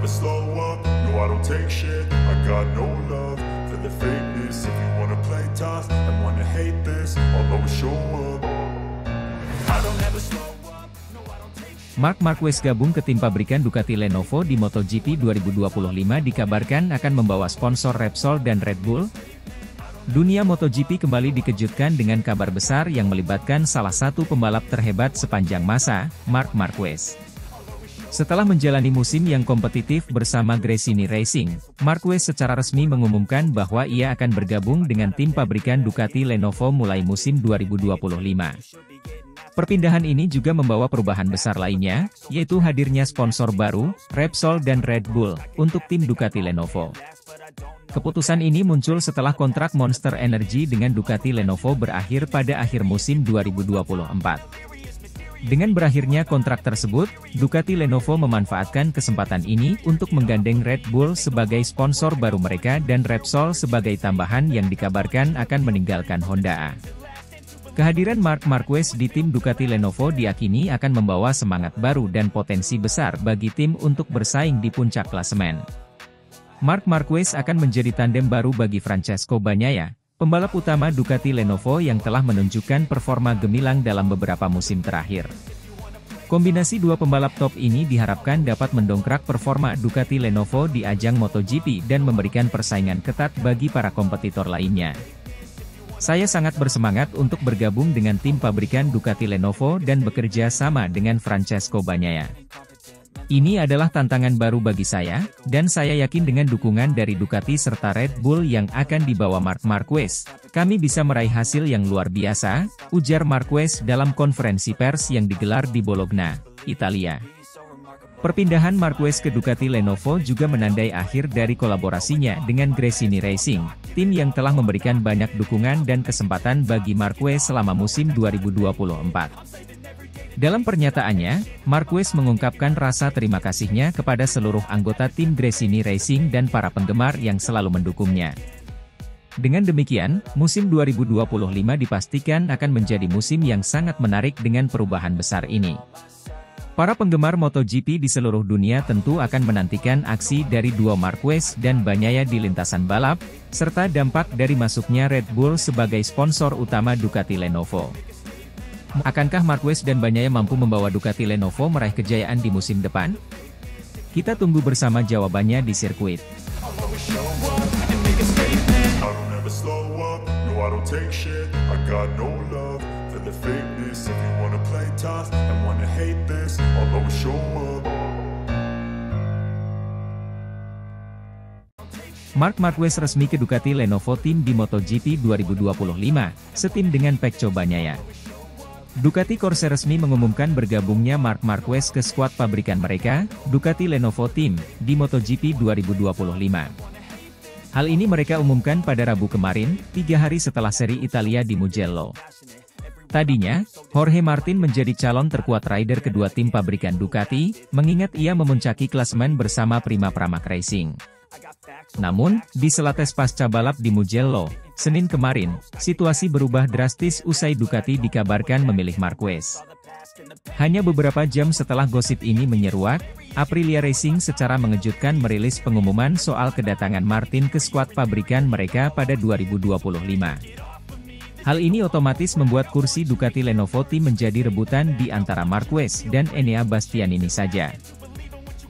never slow up, no I don't take shit. I got no love for the fakeness. If you wanna play tough and wanna hate this, I'll always show up. I don't ever slow up, no I don't take shit. Marc Marquez gabung ke tim pabrikan Ducati Lenovo di MotoGP 2025 dikabarkan akan membawa sponsor Repsol dan Red Bull. Dunia MotoGP kembali dikejutkan dengan kabar besar yang melibatkan salah satu pembalap terhebat sepanjang masa, Marc Marquez. Setelah menjalani musim yang kompetitif bersama Gresini Racing, Marquez secara resmi mengumumkan bahwa ia akan bergabung dengan tim pabrikan Ducati Lenovo mulai musim 2025. Perpindahan ini juga membawa perubahan besar lainnya, yaitu hadirnya sponsor baru, Repsol dan Red Bull, untuk tim Ducati Lenovo. Keputusan ini muncul setelah kontrak Monster Energy dengan Ducati Lenovo berakhir pada akhir musim 2024. Dengan berakhirnya kontrak tersebut, Ducati Lenovo memanfaatkan kesempatan ini untuk menggandeng Red Bull sebagai sponsor baru mereka dan Repsol sebagai tambahan yang dikabarkan akan meninggalkan Honda. Kehadiran Marc Marquez di tim Ducati Lenovo diyakini akan membawa semangat baru dan potensi besar bagi tim untuk bersaing di puncak klasemen. Marc Marquez akan menjadi tandem baru bagi Francesco Bagnaia, pembalap utama Ducati Lenovo yang telah menunjukkan performa gemilang dalam beberapa musim terakhir. Kombinasi dua pembalap top ini diharapkan dapat mendongkrak performa Ducati Lenovo di ajang MotoGP dan memberikan persaingan ketat bagi para kompetitor lainnya. Saya sangat bersemangat untuk bergabung dengan tim pabrikan Ducati Lenovo dan bekerja sama dengan Francesco Bagnaia. Ini adalah tantangan baru bagi saya, dan saya yakin dengan dukungan dari Ducati serta Red Bull yang akan dibawa Marc Marquez, kami bisa meraih hasil yang luar biasa, ujar Marquez dalam konferensi pers yang digelar di Bologna, Italia. Perpindahan Marquez ke Ducati Lenovo juga menandai akhir dari kolaborasinya dengan Gresini Racing, tim yang telah memberikan banyak dukungan dan kesempatan bagi Marquez selama musim 2024. Dalam pernyataannya, Marquez mengungkapkan rasa terima kasihnya kepada seluruh anggota tim Gresini Racing dan para penggemar yang selalu mendukungnya. Dengan demikian, musim 2025 dipastikan akan menjadi musim yang sangat menarik dengan perubahan besar ini. Para penggemar MotoGP di seluruh dunia tentu akan menantikan aksi dari duo Marquez dan Bagnaia di lintasan balap, serta dampak dari masuknya Red Bull sebagai sponsor utama Ducati Lenovo. Akankah Marquez dan Bagnaia mampu membawa Ducati Lenovo meraih kejayaan di musim depan? Kita tunggu bersama jawabannya di sirkuit. Marc Marquez resmi ke Ducati Lenovo Team di MotoGP 2025, setim dengan Pecco Bagnaia. Ducati Corse resmi mengumumkan bergabungnya Marc Marquez ke skuad pabrikan mereka, Ducati Lenovo Team, di MotoGP 2025. Hal ini mereka umumkan pada Rabu kemarin, 3 hari setelah seri Italia di Mugello. Tadinya, Jorge Martin menjadi calon terkuat rider kedua tim pabrikan Ducati, mengingat ia memuncaki klasemen bersama Prima Pramac Racing. Namun, di sela tes pasca balap di Mugello, Senin kemarin, situasi berubah drastis usai Ducati dikabarkan memilih Marquez. Hanya beberapa jam setelah gosip ini menyeruak, Aprilia Racing secara mengejutkan merilis pengumuman soal kedatangan Martin ke skuad pabrikan mereka pada 2025. Hal ini otomatis membuat kursi Ducati Lenovo Team menjadi rebutan di antara Marquez dan Enea Bastianini saja.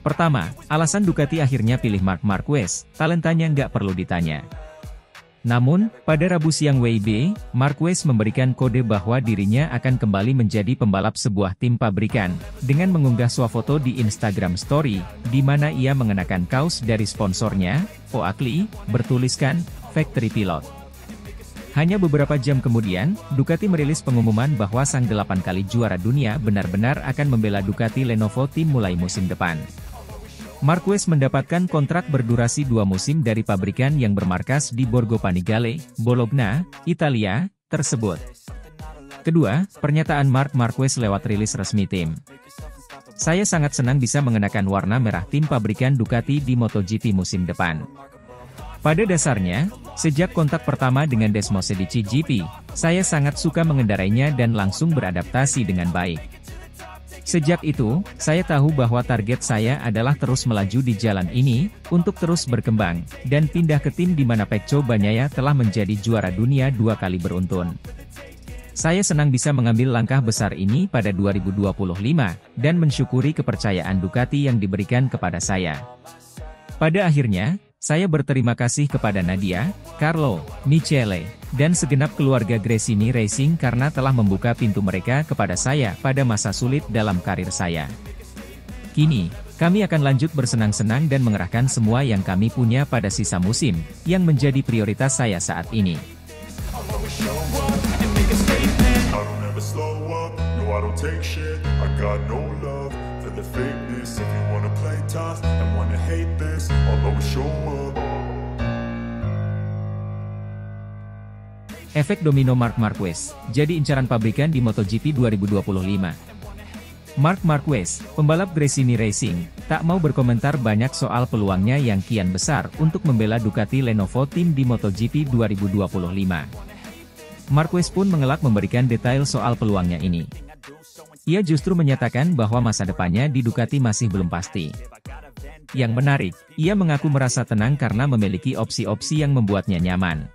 Pertama, alasan Ducati akhirnya pilih Marc Marquez, talentanya nggak perlu ditanya. Namun, pada Rabu siang WIB, Marquez memberikan kode bahwa dirinya akan kembali menjadi pembalap sebuah tim pabrikan, dengan mengunggah swafoto di Instagram Story, di mana ia mengenakan kaos dari sponsornya, Oakley, bertuliskan, Factory Pilot. Hanya beberapa jam kemudian, Ducati merilis pengumuman bahwa sang 8 kali juara dunia benar-benar akan membela Ducati Lenovo Team mulai musim depan. Marquez mendapatkan kontrak berdurasi 2 musim dari pabrikan yang bermarkas di Borgo Panigale, Bologna, Italia, tersebut. Kedua, pernyataan Marc Marquez lewat rilis resmi tim. Saya sangat senang bisa mengenakan warna merah tim pabrikan Ducati di MotoGP musim depan. Pada dasarnya, sejak kontak pertama dengan Desmosedici GP, saya sangat suka mengendarainya dan langsung beradaptasi dengan baik. Sejak itu, saya tahu bahwa target saya adalah terus melaju di jalan ini, untuk terus berkembang, dan pindah ke tim di mana Pecco Bagnaia telah menjadi juara dunia 2 kali beruntun. Saya senang bisa mengambil langkah besar ini pada 2025, dan mensyukuri kepercayaan Ducati yang diberikan kepada saya. Pada akhirnya, saya berterima kasih kepada Nadia, Carlo, Michele, dan segenap keluarga Gresini Racing karena telah membuka pintu mereka kepada saya pada masa sulit dalam karir saya. Kini, kami akan lanjut bersenang-senang dan mengerahkan semua yang kami punya pada sisa musim, yang menjadi prioritas saya saat ini. Efek domino Marc Marquez, jadi incaran pabrikan di MotoGP 2025. Marc Marquez, pembalap Gresini Racing, tak mau berkomentar banyak soal peluangnya yang kian besar untuk membela Ducati Lenovo Team di MotoGP 2025. Marquez pun mengelak memberikan detail soal peluangnya ini. Ia justru menyatakan bahwa masa depannya di Ducati masih belum pasti. Yang menarik, ia mengaku merasa tenang karena memiliki opsi-opsi yang membuatnya nyaman.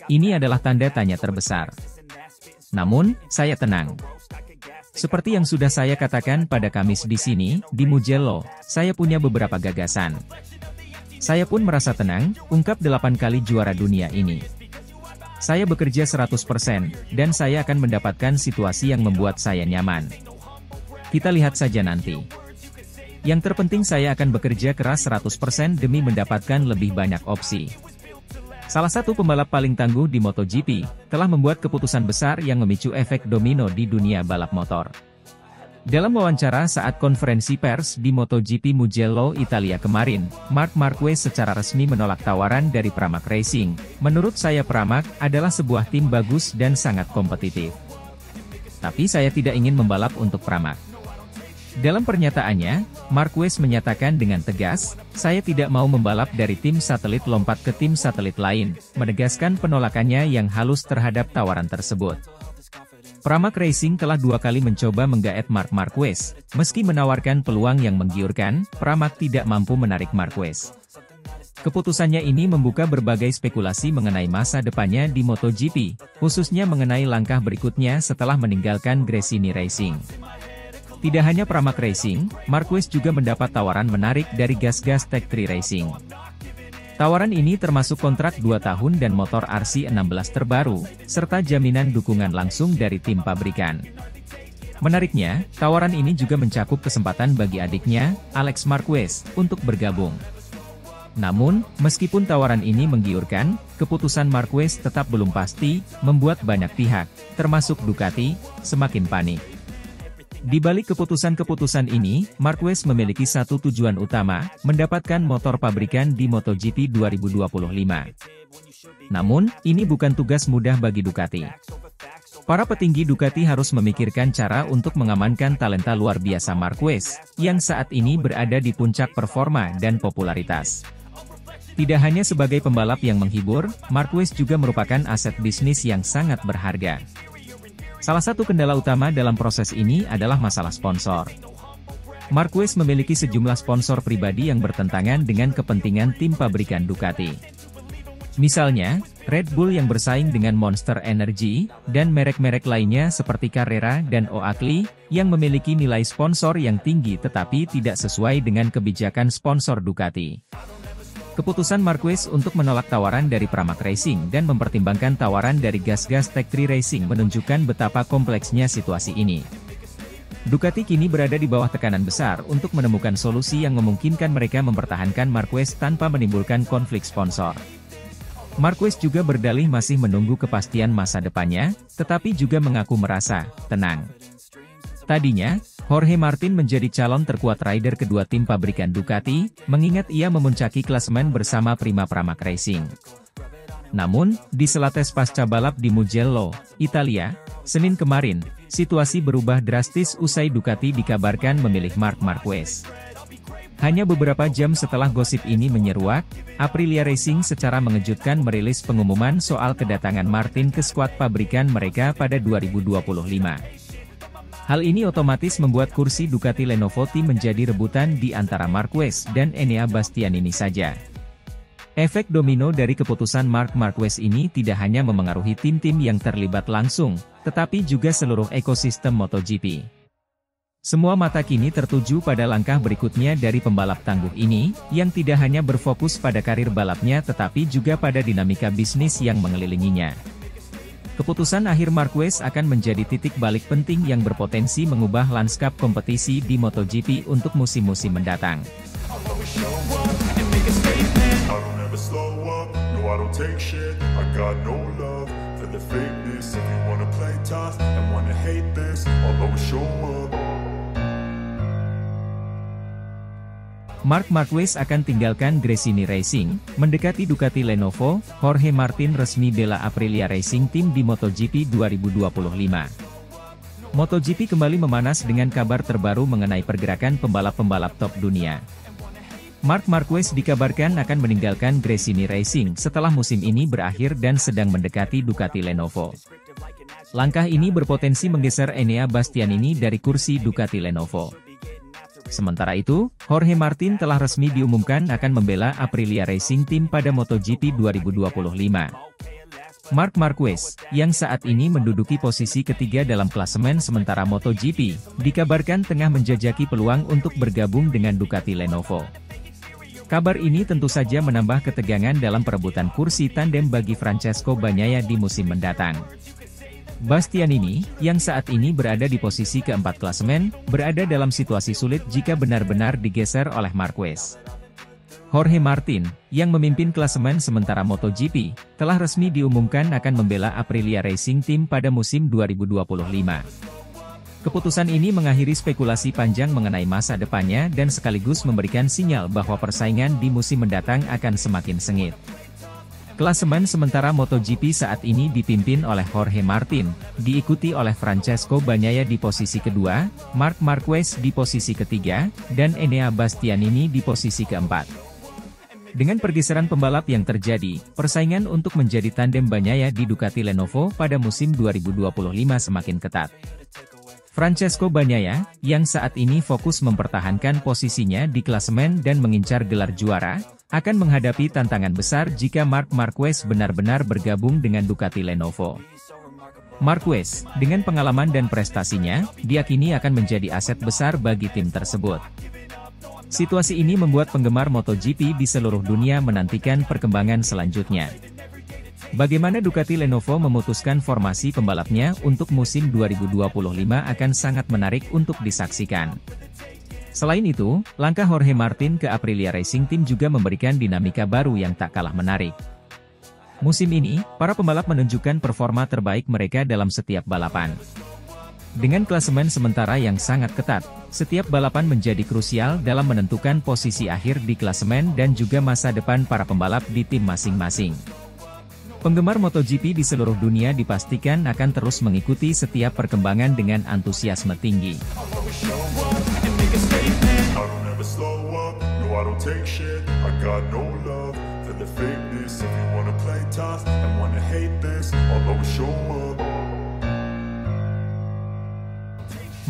Ini adalah tanda tanya terbesar. Namun, saya tenang. Seperti yang sudah saya katakan pada Kamis di sini, di Mugello, saya punya beberapa gagasan. Saya pun merasa tenang, ungkap 8 kali juara dunia ini. Saya bekerja 100%, dan saya akan mendapatkan situasi yang membuat saya nyaman. Kita lihat saja nanti. Yang terpenting saya akan bekerja keras 100% demi mendapatkan lebih banyak opsi. Salah satu pembalap paling tangguh di MotoGP, telah membuat keputusan besar yang memicu efek domino di dunia balap motor. Dalam wawancara saat konferensi pers di MotoGP Mugello, Italia kemarin, Marc Marquez secara resmi menolak tawaran dari Pramac Racing. Menurut saya Pramac adalah sebuah tim bagus dan sangat kompetitif. Tapi saya tidak ingin membalap untuk Pramac. Dalam pernyataannya, Marquez menyatakan dengan tegas, saya tidak mau membalap dari tim satelit lompat ke tim satelit lain, menegaskan penolakannya yang halus terhadap tawaran tersebut. Pramac Racing telah 2 kali mencoba menggaet Marc Marquez, meski menawarkan peluang yang menggiurkan, Pramac tidak mampu menarik Marquez. Keputusannya ini membuka berbagai spekulasi mengenai masa depannya di MotoGP, khususnya mengenai langkah berikutnya setelah meninggalkan Gresini Racing. Tidak hanya Pramac Racing, Marquez juga mendapat tawaran menarik dari Gas Tech 3 Racing. Tawaran ini termasuk kontrak 2 tahun dan motor RC16 terbaru, serta jaminan dukungan langsung dari tim pabrikan. Menariknya, tawaran ini juga mencakup kesempatan bagi adiknya, Alex Marquez, untuk bergabung. Namun, meskipun tawaran ini menggiurkan, keputusan Marquez tetap belum pasti, membuat banyak pihak, termasuk Ducati, semakin panik. Di balik keputusan-keputusan ini, Marquez memiliki satu tujuan utama, mendapatkan motor pabrikan di MotoGP 2025. Namun, ini bukan tugas mudah bagi Ducati. Para petinggi Ducati harus memikirkan cara untuk mengamankan talenta luar biasa Marquez, yang saat ini berada di puncak performa dan popularitas. Tidak hanya sebagai pembalap yang menghibur, Marquez juga merupakan aset bisnis yang sangat berharga. Salah satu kendala utama dalam proses ini adalah masalah sponsor. Marquez memiliki sejumlah sponsor pribadi yang bertentangan dengan kepentingan tim pabrikan Ducati. Misalnya, Red Bull yang bersaing dengan Monster Energy, dan merek-merek lainnya seperti Carrera dan Oakley, yang memiliki nilai sponsor yang tinggi tetapi tidak sesuai dengan kebijakan sponsor Ducati. Keputusan Marquez untuk menolak tawaran dari Pramac Racing dan mempertimbangkan tawaran dari Gas Tech 3 Racing menunjukkan betapa kompleksnya situasi ini. Ducati kini berada di bawah tekanan besar untuk menemukan solusi yang memungkinkan mereka mempertahankan Marquez tanpa menimbulkan konflik sponsor. Marquez juga berdalih masih menunggu kepastian masa depannya, tetapi juga mengaku merasa tenang. Tadinya, Jorge Martin menjadi calon terkuat rider kedua tim pabrikan Ducati, mengingat ia memuncaki klasemen bersama Prima Pramac Racing. Namun, di sela tes pasca balap di Mugello, Italia, Senin kemarin, situasi berubah drastis usai Ducati dikabarkan memilih Marc Marquez. Hanya beberapa jam setelah gosip ini menyeruak, Aprilia Racing secara mengejutkan merilis pengumuman soal kedatangan Martin ke skuad pabrikan mereka pada 2025. Hal ini otomatis membuat kursi Ducati Lenovo Team menjadi rebutan di antara Marquez dan Enea Bastianini saja. Efek domino dari keputusan Marc Marquez ini tidak hanya memengaruhi tim-tim yang terlibat langsung, tetapi juga seluruh ekosistem MotoGP. Semua mata kini tertuju pada langkah berikutnya dari pembalap tangguh ini, yang tidak hanya berfokus pada karir balapnya tetapi juga pada dinamika bisnis yang mengelilinginya. Keputusan akhir Marquez akan menjadi titik balik penting yang berpotensi mengubah lanskap kompetisi di MotoGP untuk musim-musim mendatang. Marc Marquez akan tinggalkan Gresini Racing, mendekati Ducati Lenovo. Jorge Martin resmi bela Aprilia Racing Team di MotoGP 2025. MotoGP kembali memanas dengan kabar terbaru mengenai pergerakan pembalap-pembalap top dunia. Marc Marquez dikabarkan akan meninggalkan Gresini Racing setelah musim ini berakhir dan sedang mendekati Ducati Lenovo. Langkah ini berpotensi menggeser Enea Bastianini dari kursi Ducati Lenovo. Sementara itu, Jorge Martin telah resmi diumumkan akan membela Aprilia Racing Team pada MotoGP 2025. Marc Marquez, yang saat ini menduduki posisi ketiga dalam klasemen sementara MotoGP, dikabarkan tengah menjajaki peluang untuk bergabung dengan Ducati Lenovo. Kabar ini tentu saja menambah ketegangan dalam perebutan kursi tandem bagi Francesco Bagnaia di musim mendatang. Bastianini, yang saat ini berada di posisi keempat klasemen, berada dalam situasi sulit jika benar-benar digeser oleh Marquez. Jorge Martin, yang memimpin klasemen sementara MotoGP, telah resmi diumumkan akan membela Aprilia Racing Team pada musim 2025. Keputusan ini mengakhiri spekulasi panjang mengenai masa depannya dan sekaligus memberikan sinyal bahwa persaingan di musim mendatang akan semakin sengit. Klasemen sementara MotoGP saat ini dipimpin oleh Jorge Martin, diikuti oleh Francesco Bagnaia di posisi kedua, Marc Marquez di posisi ketiga, dan Enea Bastianini di posisi keempat. Dengan pergeseran pembalap yang terjadi, persaingan untuk menjadi tandem Bagnaia di Ducati Lenovo pada musim 2025 semakin ketat. Francesco Bagnaia, yang saat ini fokus mempertahankan posisinya di klasemen dan mengincar gelar juara, akan menghadapi tantangan besar jika Marc Marquez benar-benar bergabung dengan Ducati Lenovo. Marquez, dengan pengalaman dan prestasinya, diyakini akan menjadi aset besar bagi tim tersebut. Situasi ini membuat penggemar MotoGP di seluruh dunia menantikan perkembangan selanjutnya. Bagaimana Ducati Lenovo memutuskan formasi pembalapnya untuk musim 2025 akan sangat menarik untuk disaksikan. Selain itu, langkah Jorge Martin ke Aprilia Racing Team juga memberikan dinamika baru yang tak kalah menarik. Musim ini, para pembalap menunjukkan performa terbaik mereka dalam setiap balapan. Dengan klasemen sementara yang sangat ketat, setiap balapan menjadi krusial dalam menentukan posisi akhir di klasemen dan juga masa depan para pembalap di tim masing-masing. Penggemar MotoGP di seluruh dunia dipastikan akan terus mengikuti setiap perkembangan dengan antusiasme tinggi.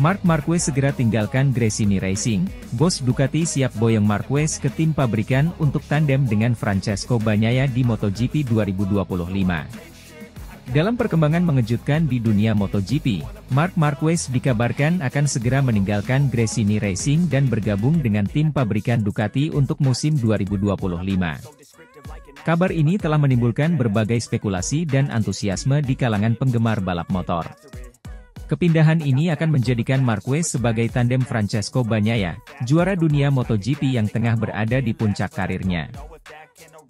Marc Marquez segera tinggalkan Gresini Racing. Bos Ducati siap boyong Marquez ke tim pabrikan untuk tandem dengan Francesco Bagnaia di MotoGP 2025. Dalam perkembangan mengejutkan di dunia MotoGP, Marc Marquez dikabarkan akan segera meninggalkan Gresini Racing dan bergabung dengan tim pabrikan Ducati untuk musim 2025. Kabar ini telah menimbulkan berbagai spekulasi dan antusiasme di kalangan penggemar balap motor. Kepindahan ini akan menjadikan Marquez sebagai tandem Francesco Bagnaia, juara dunia MotoGP yang tengah berada di puncak karirnya.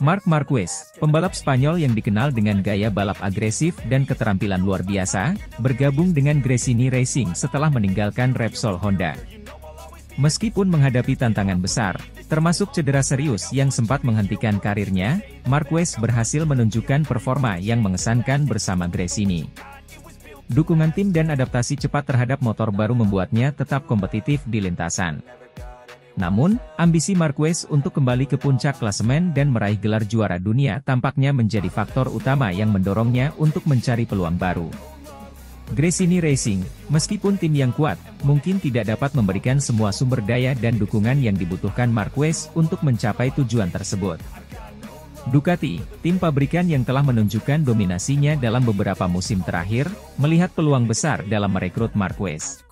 Marc Marquez, pembalap Spanyol yang dikenal dengan gaya balap agresif dan keterampilan luar biasa, bergabung dengan Gresini Racing setelah meninggalkan Repsol Honda. Meskipun menghadapi tantangan besar, termasuk cedera serius yang sempat menghentikan karirnya, Marquez berhasil menunjukkan performa yang mengesankan bersama Gresini. Dukungan tim dan adaptasi cepat terhadap motor baru membuatnya tetap kompetitif di lintasan. Namun, ambisi Marquez untuk kembali ke puncak klasemen dan meraih gelar juara dunia tampaknya menjadi faktor utama yang mendorongnya untuk mencari peluang baru. Gresini Racing, meskipun tim yang kuat, mungkin tidak dapat memberikan semua sumber daya dan dukungan yang dibutuhkan Marquez untuk mencapai tujuan tersebut. Ducati, tim pabrikan yang telah menunjukkan dominasinya dalam beberapa musim terakhir, melihat peluang besar dalam merekrut Marquez.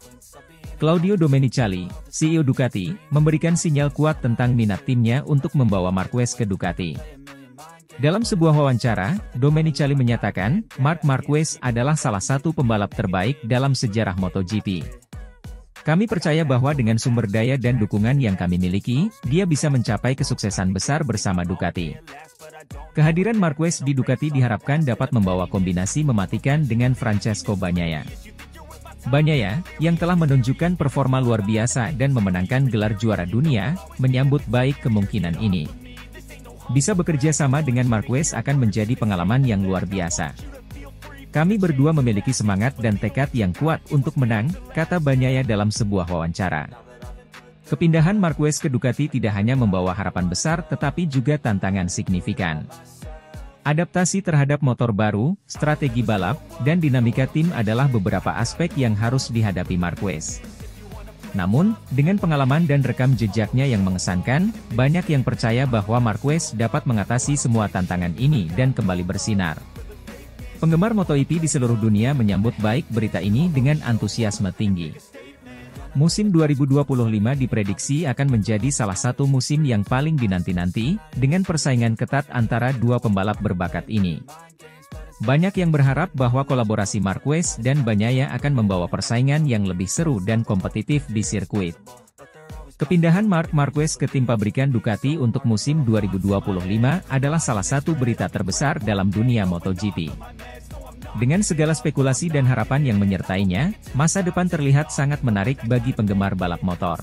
Claudio Domenicali, CEO Ducati, memberikan sinyal kuat tentang minat timnya untuk membawa Marquez ke Ducati. Dalam sebuah wawancara, Domenicali menyatakan, Marc Marquez adalah salah satu pembalap terbaik dalam sejarah MotoGP. Kami percaya bahwa dengan sumber daya dan dukungan yang kami miliki, dia bisa mencapai kesuksesan besar bersama Ducati. Kehadiran Marquez di Ducati diharapkan dapat membawa kombinasi mematikan dengan Francesco Bagnaia. Bagnaia, yang telah menunjukkan performa luar biasa dan memenangkan gelar juara dunia, menyambut baik kemungkinan ini. Bisa bekerja sama dengan Marquez akan menjadi pengalaman yang luar biasa. Kami berdua memiliki semangat dan tekad yang kuat untuk menang, kata Bagnaia dalam sebuah wawancara. Kepindahan Marquez ke Ducati tidak hanya membawa harapan besar tetapi juga tantangan signifikan. Adaptasi terhadap motor baru, strategi balap, dan dinamika tim adalah beberapa aspek yang harus dihadapi Marquez. Namun, dengan pengalaman dan rekam jejaknya yang mengesankan, banyak yang percaya bahwa Marquez dapat mengatasi semua tantangan ini dan kembali bersinar. Penggemar MotoGP di seluruh dunia menyambut baik berita ini dengan antusiasme tinggi. Musim 2025 diprediksi akan menjadi salah satu musim yang paling dinanti-nanti, dengan persaingan ketat antara dua pembalap berbakat ini. Banyak yang berharap bahwa kolaborasi Marquez dan Bagnaia akan membawa persaingan yang lebih seru dan kompetitif di sirkuit. Kepindahan Marc Marquez ke tim pabrikan Ducati untuk musim 2025 adalah salah satu berita terbesar dalam dunia MotoGP. Dengan segala spekulasi dan harapan yang menyertainya, masa depan terlihat sangat menarik bagi penggemar balap motor.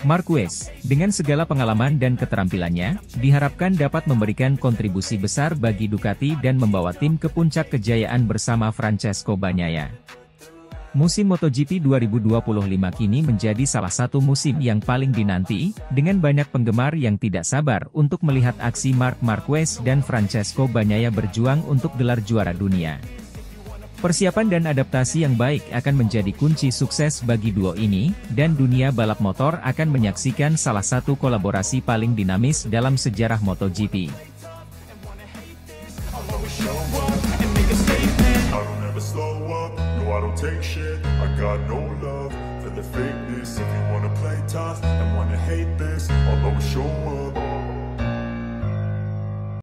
Marquez, dengan segala pengalaman dan keterampilannya, diharapkan dapat memberikan kontribusi besar bagi Ducati dan membawa tim ke puncak kejayaan bersama Francesco Bagnaia. Musim MotoGP 2025 kini menjadi salah satu musim yang paling dinanti, dengan banyak penggemar yang tidak sabar untuk melihat aksi Marc Marquez dan Francesco Bagnaia berjuang untuk gelar juara dunia. Persiapan dan adaptasi yang baik akan menjadi kunci sukses bagi duo ini, dan dunia balap motor akan menyaksikan salah satu kolaborasi paling dinamis dalam sejarah MotoGP. For the fakeness, if you wanna play tough and wanna hate this, I'll always show up.